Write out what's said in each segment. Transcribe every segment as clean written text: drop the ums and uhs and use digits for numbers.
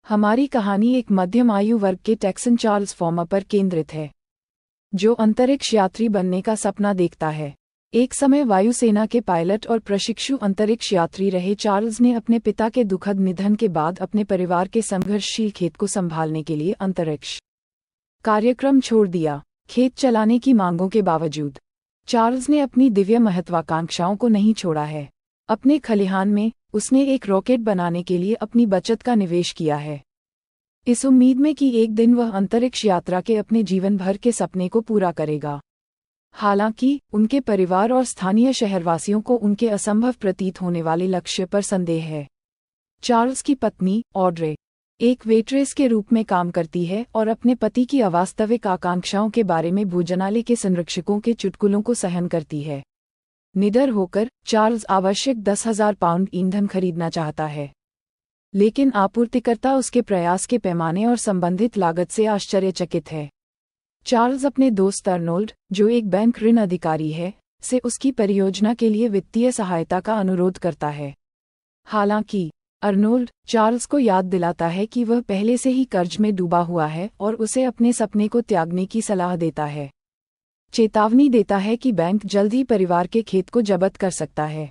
हमारी कहानी एक मध्यम आयु वर्ग के टेक्सन चार्ल्स फॉर्मर पर केंद्रित है, जो अंतरिक्ष यात्री बनने का सपना देखता है। एक समय वायुसेना के पायलट और प्रशिक्षु अंतरिक्ष यात्री रहे चार्ल्स ने अपने पिता के दुखद निधन के बाद अपने परिवार के संघर्षशील खेत को संभालने के लिए अंतरिक्ष कार्यक्रम छोड़ दिया। खेत चलाने की मांगों के बावजूद चार्ल्स ने अपनी दिव्य महत्वाकांक्षाओं को नहीं छोड़ा है। अपने खलिहान में उसने एक रॉकेट बनाने के लिए अपनी बचत का निवेश किया है, इस उम्मीद में कि एक दिन वह अंतरिक्ष यात्रा के अपने जीवन भर के सपने को पूरा करेगा। हालांकि उनके परिवार और स्थानीय शहरवासियों को उनके असंभव प्रतीत होने वाले लक्ष्य पर संदेह है। चार्ल्स की पत्नी ऑड्रे एक वेट्रेस के रूप में काम करती है और अपने पति की अवास्तविक आकांक्षाओं के बारे में भोजनालय के संरक्षकों के चुटकुलों को सहन करती है। निडर होकर चार्ल्स आवश्यक 10,000 पाउंड ईंधन खरीदना चाहता है, लेकिन आपूर्तिकर्ता उसके प्रयास के पैमाने और संबंधित लागत से आश्चर्यचकित है। चार्ल्स अपने दोस्त अर्नोल्ड, जो एक बैंक ऋण अधिकारी है, से उसकी परियोजना के लिए वित्तीय सहायता का अनुरोध करता है। हालांकि अर्नोल्ड चार्ल्स को याद दिलाता है कि वह पहले से ही कर्ज में डूबा हुआ है और उसे अपने सपने को त्यागने की सलाह देता है। चेतावनी देता है कि बैंक जल्द ही परिवार के खेत को जब्त कर सकता है।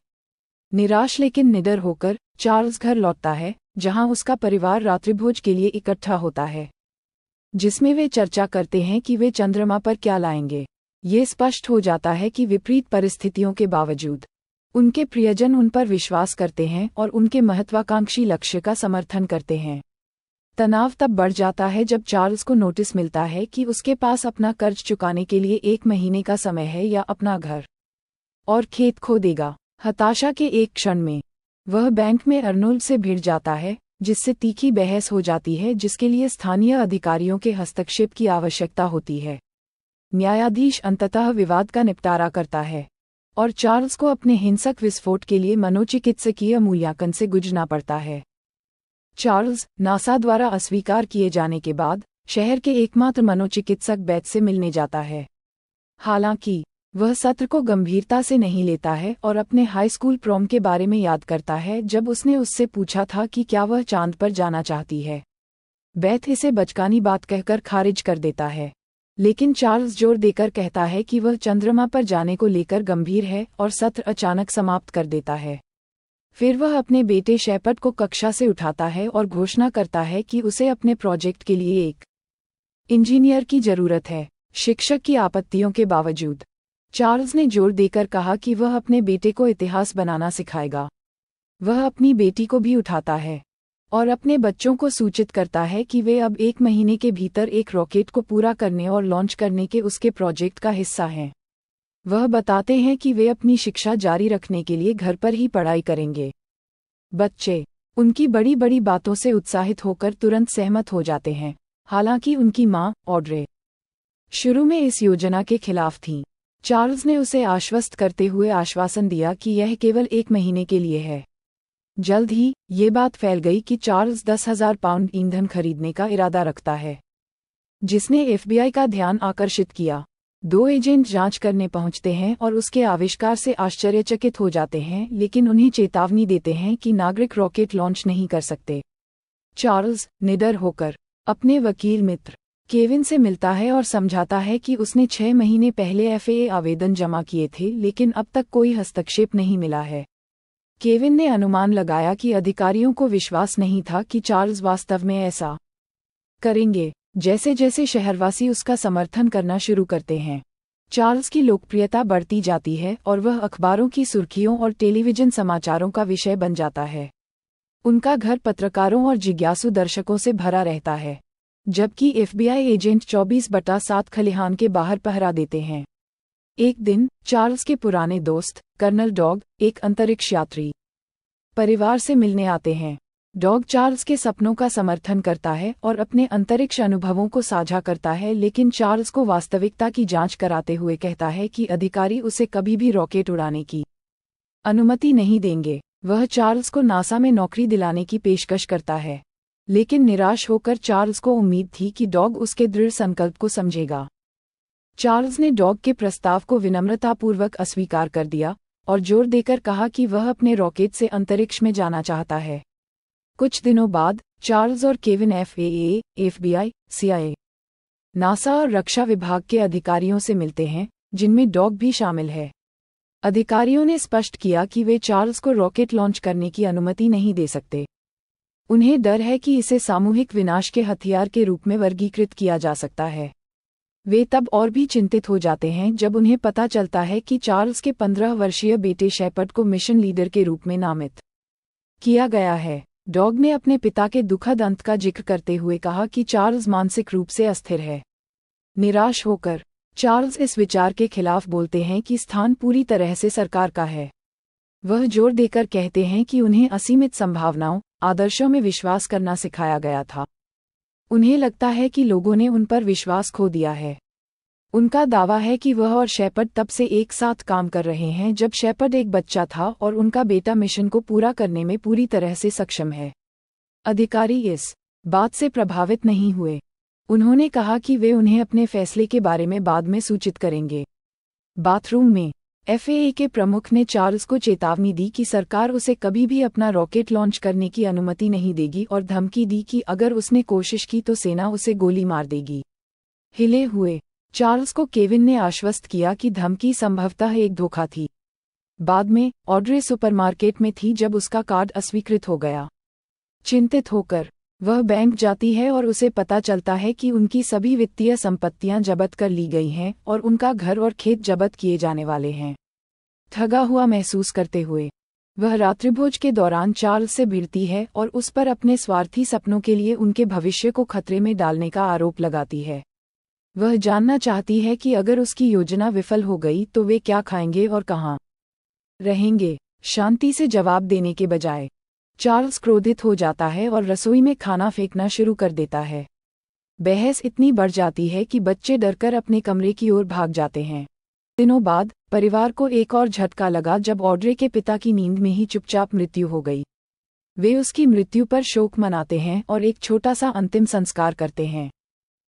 निराश लेकिन निडर होकर चार्ल्स घर लौटता है, जहां उसका परिवार रात्रिभोज के लिए इकट्ठा होता है, जिसमें वे चर्चा करते हैं कि वे चंद्रमा पर क्या लाएंगे। ये स्पष्ट हो जाता है कि विपरीत परिस्थितियों के बावजूद उनके प्रियजन उन पर विश्वास करते हैं और उनके महत्वाकांक्षी लक्ष्य का समर्थन करते हैं। तनाव तब बढ़ जाता है जब चार्ल्स को नोटिस मिलता है कि उसके पास अपना कर्ज चुकाने के लिए 1 महीने का समय है या अपना घर और खेत खो देगा। हताशा के एक क्षण में वह बैंक में अर्नोल्ड से भिड़ जाता है, जिससे तीखी बहस हो जाती है, जिसके लिए स्थानीय अधिकारियों के हस्तक्षेप की आवश्यकता होती है। न्यायाधीश अंततः विवाद का निपटारा करता है और चार्ल्स को अपने हिंसक विस्फोट के लिए मनोचिकित्सकीय मूल्यांकन से गुजरना पड़ता है। चार्ल्स नासा द्वारा अस्वीकार किए जाने के बाद शहर के एकमात्र मनोचिकित्सक बेथ से मिलने जाता है। हालांकि वह सत्र को गंभीरता से नहीं लेता है और अपने हाई स्कूल प्रॉम के बारे में याद करता है, जब उसने उससे पूछा था कि क्या वह चांद पर जाना चाहती है। बेथ इसे बचकानी बात कहकर खारिज कर देता है, लेकिन चार्ल्स जोर देकर कहता है कि वह चंद्रमा पर जाने को लेकर गंभीर है और सत्र अचानक समाप्त कर देता है। फिर वह अपने बेटे शेपर्ड को कक्षा से उठाता है और घोषणा करता है कि उसे अपने प्रोजेक्ट के लिए एक इंजीनियर की जरूरत है। शिक्षक की आपत्तियों के बावजूद चार्ल्स ने जोर देकर कहा कि वह अपने बेटे को इतिहास बनाना सिखाएगा। वह अपनी बेटी को भी उठाता है और अपने बच्चों को सूचित करता है कि वे अब 1 महीने के भीतर एक रॉकेट को पूरा करने और लॉन्च करने के उसके प्रोजेक्ट का हिस्सा हैं। वह बताते हैं कि वे अपनी शिक्षा जारी रखने के लिए घर पर ही पढ़ाई करेंगे। बच्चे उनकी बड़ी बड़ी बातों से उत्साहित होकर तुरंत सहमत हो जाते हैं। हालांकि उनकी मां ऑड्रे शुरू में इस योजना के खिलाफ थीं। चार्ल्स ने उसे आश्वस्त करते हुए आश्वासन दिया कि यह केवल 1 महीने के लिए है। जल्द ही ये बात फैल गई कि चार्ल्स 10,000 पाउंड ईंधन खरीदने का इरादा रखता है, जिसने FBI का ध्यान आकर्षित किया। 2 एजेंट जांच करने पहुंचते हैं और उसके आविष्कार से आश्चर्यचकित हो जाते हैं, लेकिन उन्हें चेतावनी देते हैं कि नागरिक रॉकेट लॉन्च नहीं कर सकते। चार्ल्स निडर होकर अपने वकील मित्र केविन से मिलता है और समझाता है कि उसने 6 महीने पहले FAA आवेदन जमा किए थे, लेकिन अब तक कोई हस्तक्षेप नहीं मिला है। केविन ने अनुमान लगाया कि अधिकारियों को विश्वास नहीं था कि चार्ल्स वास्तव में ऐसा करेंगे। जैसे जैसे शहरवासी उसका समर्थन करना शुरू करते हैं, चार्ल्स की लोकप्रियता बढ़ती जाती है और वह अखबारों की सुर्खियों और टेलीविजन समाचारों का विषय बन जाता है। उनका घर पत्रकारों और जिज्ञासु दर्शकों से भरा रहता है, जबकि FBI एजेंट 24/7 खलिहान के बाहर पहरा देते हैं। एक दिन चार्ल्स के पुराने दोस्त कर्नल डॉग, एक अंतरिक्ष यात्री, परिवार से मिलने आते हैं। डॉग चार्ल्स के सपनों का समर्थन करता है और अपने अंतरिक्ष अनुभवों को साझा करता है, लेकिन चार्ल्स को वास्तविकता की जांच कराते हुए कहता है कि अधिकारी उसे कभी भी रॉकेट उड़ाने की अनुमति नहीं देंगे। वह चार्ल्स को नासा में नौकरी दिलाने की पेशकश करता है, लेकिन निराश होकर चार्ल्स को उम्मीद थी कि डॉग उसके दृढ़ संकल्प को समझेगा। चार्ल्स ने डॉग के प्रस्ताव को विनम्रतापूर्वक अस्वीकार कर दिया और जोर देकर कहा कि वह अपने रॉकेट से अंतरिक्ष में जाना चाहता है। कुछ दिनों बाद चार्ल्स और Kevin FAA, FBI, CIA, NASA और रक्षा विभाग के अधिकारियों से मिलते हैं, जिनमें डॉग भी शामिल है। अधिकारियों ने स्पष्ट किया कि वे चार्ल्स को रॉकेट लॉन्च करने की अनुमति नहीं दे सकते। उन्हें डर है कि इसे सामूहिक विनाश के हथियार के रूप में वर्गीकृत किया जा सकता है। वे तब और भी चिंतित हो जाते हैं जब उन्हें पता चलता है कि चार्ल्स के 15 वर्षीय बेटे शेपर्ड को मिशन लीडर के रूप में नामित किया गया है। डॉग ने अपने पिता के दुखद अंत का जिक्र करते हुए कहा कि चार्ल्स मानसिक रूप से अस्थिर है। निराश होकर चार्ल्स इस विचार के खिलाफ बोलते हैं कि स्थान पूरी तरह से सरकार का है। वह जोर देकर कहते हैं कि उन्हें असीमित संभावनाओं, आदर्शों में विश्वास करना सिखाया गया था। उन्हें लगता है कि लोगों ने उन पर विश्वास खो दिया है। उनका दावा है कि वह और शेपर्ड तब से एक साथ काम कर रहे हैं जब शेपर्ड एक बच्चा था और उनका बेटा मिशन को पूरा करने में पूरी तरह से सक्षम है। अधिकारी इस बात से प्रभावित नहीं हुए। उन्होंने कहा कि वे उन्हें अपने फैसले के बारे में बाद में सूचित करेंगे। बाथरूम में FAA के प्रमुख ने चार्ल्स को चेतावनी दी कि सरकार उसे कभी भी अपना रॉकेट लॉन्च करने की अनुमति नहीं देगी और धमकी दी कि अगर उसने कोशिश की तो सेना उसे गोली मार देगी। हिले हुए चार्ल्स को केविन ने आश्वस्त किया कि धमकी संभवतः एक धोखा थी। बाद में ऑड्रे सुपरमार्केट में थी जब उसका कार्ड अस्वीकृत हो गया। चिंतित होकर वह बैंक जाती है और उसे पता चलता है कि उनकी सभी वित्तीय संपत्तियां जब्त कर ली गई हैं और उनका घर और खेत जब्त किए जाने वाले हैं। ठगा हुआ महसूस करते हुए वह रात्रिभोज के दौरान चार्ल्स से भिड़ती है और उस पर अपने स्वार्थी सपनों के लिए उनके भविष्य को खतरे में डालने का आरोप लगाती है। वह जानना चाहती है कि अगर उसकी योजना विफल हो गई तो वे क्या खाएंगे और कहाँ रहेंगे। शांति से जवाब देने के बजाय चार्ल्स क्रोधित हो जाता है और रसोई में खाना फेंकना शुरू कर देता है। बहस इतनी बढ़ जाती है कि बच्चे डरकर अपने कमरे की ओर भाग जाते हैं। दिनों बाद परिवार को एक और झटका लगा जब ऑड्रे के पिता की नींद में ही चुपचाप मृत्यु हो गई। वे उसकी मृत्यु पर शोक मनाते हैं और एक छोटा सा अंतिम संस्कार करते हैं।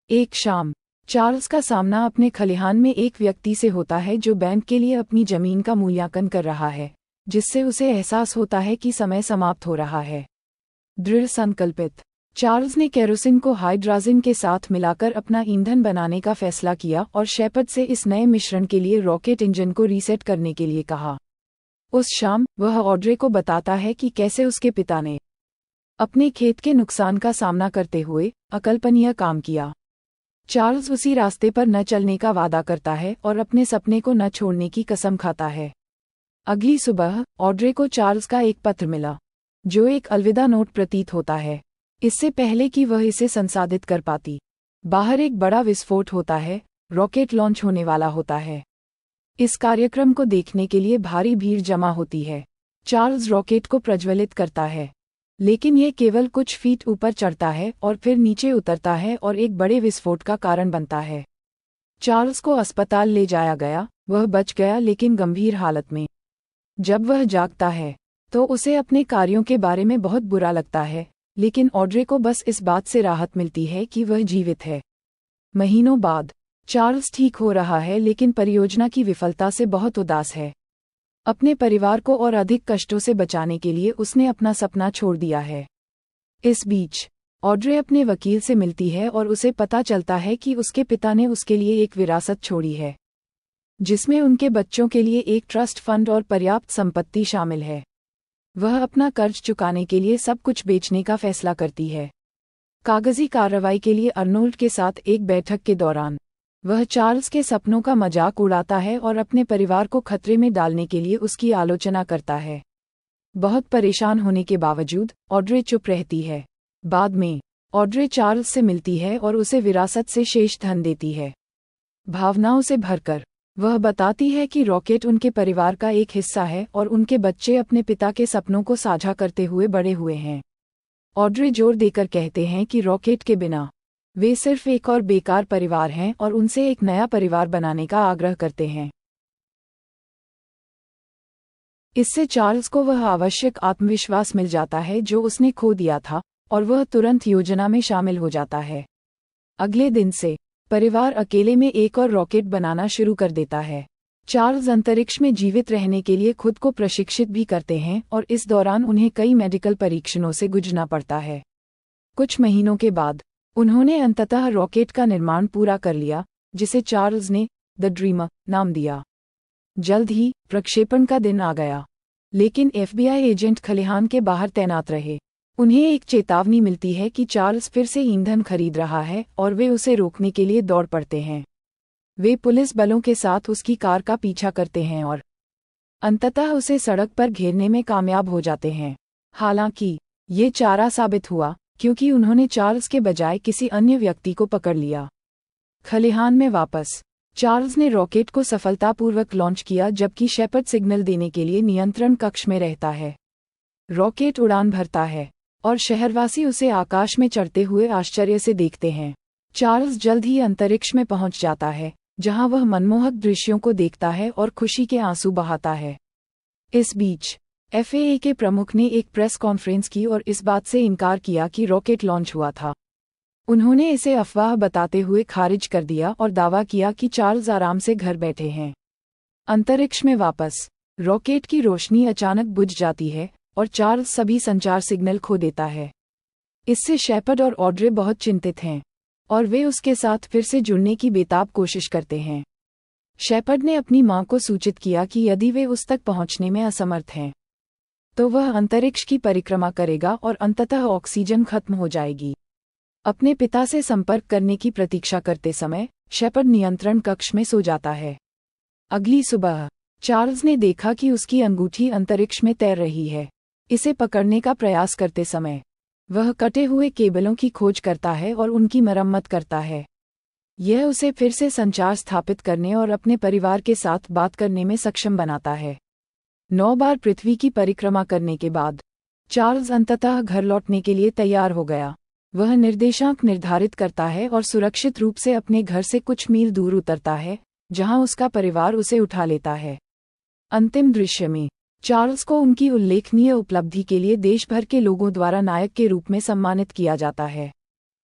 एक शाम चार्ल्स का सामना अपने खलिहान में एक व्यक्ति से होता है जो बैंक के लिए अपनी जमीन का मूल्यांकन कर रहा है, जिससे उसे एहसास होता है कि समय समाप्त हो रहा है। दृढ़ संकल्पित चार्ल्स ने केरोसिन को हाइड्राजिन के साथ मिलाकर अपना ईंधन बनाने का फैसला किया और शेपर्ड से इस नए मिश्रण के लिए रॉकेट इंजन को रीसेट करने के लिए कहा। उस शाम वह ऑड्रे को बताता है कि कैसे उसके पिता ने अपने खेत के नुकसान का सामना करते हुए अकल्पनीय काम किया। चार्ल्स उसी रास्ते पर न चलने का वादा करता है और अपने सपने को न छोड़ने की कसम खाता है। अगली सुबह ऑड्रे को चार्ल्स का एक पत्र मिला, जो एक अलविदा नोट प्रतीत होता है, इससे पहले कि वह इसे संसाधित कर पाती। बाहर एक बड़ा विस्फोट होता है, रॉकेट लॉन्च होने वाला होता है। इस कार्यक्रम को देखने के लिए भारी भीड़ जमा होती है। चार्ल्स रॉकेट को प्रज्वलित करता है, लेकिन यह केवल कुछ फीट ऊपर चढ़ता है और फिर नीचे उतरता है और एक बड़े विस्फोट का कारण बनता है। चार्ल्स को अस्पताल ले जाया गया, वह बच गया लेकिन गंभीर हालत में। जब वह जागता है तो उसे अपने कार्यों के बारे में बहुत बुरा लगता है, लेकिन ऑड्रे को बस इस बात से राहत मिलती है कि वह जीवित है। महीनों बाद चार्ल्स ठीक हो रहा है लेकिन परियोजना की विफलता से बहुत उदास है। अपने परिवार को और अधिक कष्टों से बचाने के लिए उसने अपना सपना छोड़ दिया है। इस बीच ऑड्रे अपने वकील से मिलती है और उसे पता चलता है कि उसके पिता ने उसके लिए एक विरासत छोड़ी है, जिसमें उनके बच्चों के लिए एक ट्रस्ट फंड और पर्याप्त संपत्ति शामिल है। वह अपना कर्ज चुकाने के लिए सब कुछ बेचने का फैसला करती है। कागजी कार्रवाई के लिए अर्नोल्ड के साथ एक बैठक के दौरान वह चार्ल्स के सपनों का मजाक उड़ाता है और अपने परिवार को खतरे में डालने के लिए उसकी आलोचना करता है। बहुत परेशान होने के बावजूद ऑड्रे चुप रहती है। बाद में ऑड्रे चार्ल्स से मिलती है और उसे विरासत से शेष धन देती है। भावनाओं से भरकर वह बताती है कि रॉकेट उनके परिवार का एक हिस्सा है और उनके बच्चे अपने पिता के सपनों को साझा करते हुए बड़े हुए हैं। ऑड्रे जोर देकर कहते हैं कि रॉकेट के बिना वे सिर्फ एक और बेकार परिवार हैं और उनसे एक नया परिवार बनाने का आग्रह करते हैं। इससे चार्ल्स को वह आवश्यक आत्मविश्वास मिल जाता है जो उसने खो दिया था और वह तुरंत योजना में शामिल हो जाता है। अगले दिन से परिवार अकेले में एक और रॉकेट बनाना शुरू कर देता है। चार्ल्स अंतरिक्ष में जीवित रहने के लिए खुद को प्रशिक्षित भी करते हैं और इस दौरान उन्हें कई मेडिकल परीक्षणों से गुजरना पड़ता है। कुछ महीनों के बाद उन्होंने अंततः रॉकेट का निर्माण पूरा कर लिया, जिसे चार्ल्स ने द ड्रीमर नाम दिया। जल्द ही प्रक्षेपण का दिन आ गया, लेकिन FBI एजेंट खलिहान के बाहर तैनात रहे। उन्हें एक चेतावनी मिलती है कि चार्ल्स फिर से ईंधन खरीद रहा है और वे उसे रोकने के लिए दौड़ पड़ते हैं। वे पुलिस बलों के साथ उसकी कार का पीछा करते हैं और अंततः उसे सड़क पर घेरने में कामयाब हो जाते हैं। हालांकि ये चारा साबित हुआ, क्योंकि उन्होंने चार्ल्स के बजाय किसी अन्य व्यक्ति को पकड़ लिया। खलिहान में वापस चार्ल्स ने रॉकेट को सफलतापूर्वक लॉन्च किया, जबकि शेपर्ड सिग्नल देने के लिए नियंत्रण कक्ष में रहता है। रॉकेट उड़ान भरता है और शहरवासी उसे आकाश में चढ़ते हुए आश्चर्य से देखते हैं। चार्ल्स जल्द ही अंतरिक्ष में पहुंच जाता है, जहां वह मनमोहक दृश्यों को देखता है और खुशी के आंसू बहाता है। इस बीच FAA के प्रमुख ने एक प्रेस कॉन्फ्रेंस की और इस बात से इनकार किया कि रॉकेट लॉन्च हुआ था। उन्होंने इसे अफवाह बताते हुए खारिज कर दिया और दावा किया कि चार्ल्स आराम से घर बैठे हैं। अंतरिक्ष में वापस रॉकेट की रोशनी अचानक बुझ जाती है और चार्ल्स सभी संचार सिग्नल खो देता है। इससे शेपर्ड और ऑड्रे बहुत चिंतित हैं और वे उसके साथ फिर से जुड़ने की बेताब कोशिश करते हैं। शेपर्ड ने अपनी मां को सूचित किया कि यदि वे उस तक पहुंचने में असमर्थ हैं, तो वह अंतरिक्ष की परिक्रमा करेगा और अंततः ऑक्सीजन खत्म हो जाएगी। अपने पिता से संपर्क करने की प्रतीक्षा करते समय शेपर्ड नियंत्रण कक्ष में सो जाता है। अगली सुबह चार्ल्स ने देखा कि उसकी अंगूठी अंतरिक्ष में तैर रही है। इसे पकड़ने का प्रयास करते समय वह कटे हुए केबलों की खोज करता है और उनकी मरम्मत करता है। यह उसे फिर से संचार स्थापित करने और अपने परिवार के साथ बात करने में सक्षम बनाता है। 9 बार पृथ्वी की परिक्रमा करने के बाद चार्ल्स अंततः घर लौटने के लिए तैयार हो गया। वह निर्देशांक निर्धारित करता है और सुरक्षित रूप से अपने घर से कुछ मील दूर उतरता है, जहां उसका परिवार उसे उठा लेता है। अंतिम दृश्य में चार्ल्स को उनकी उल्लेखनीय उपलब्धि के लिए देश भर के लोगों द्वारा नायक के रूप में सम्मानित किया जाता है।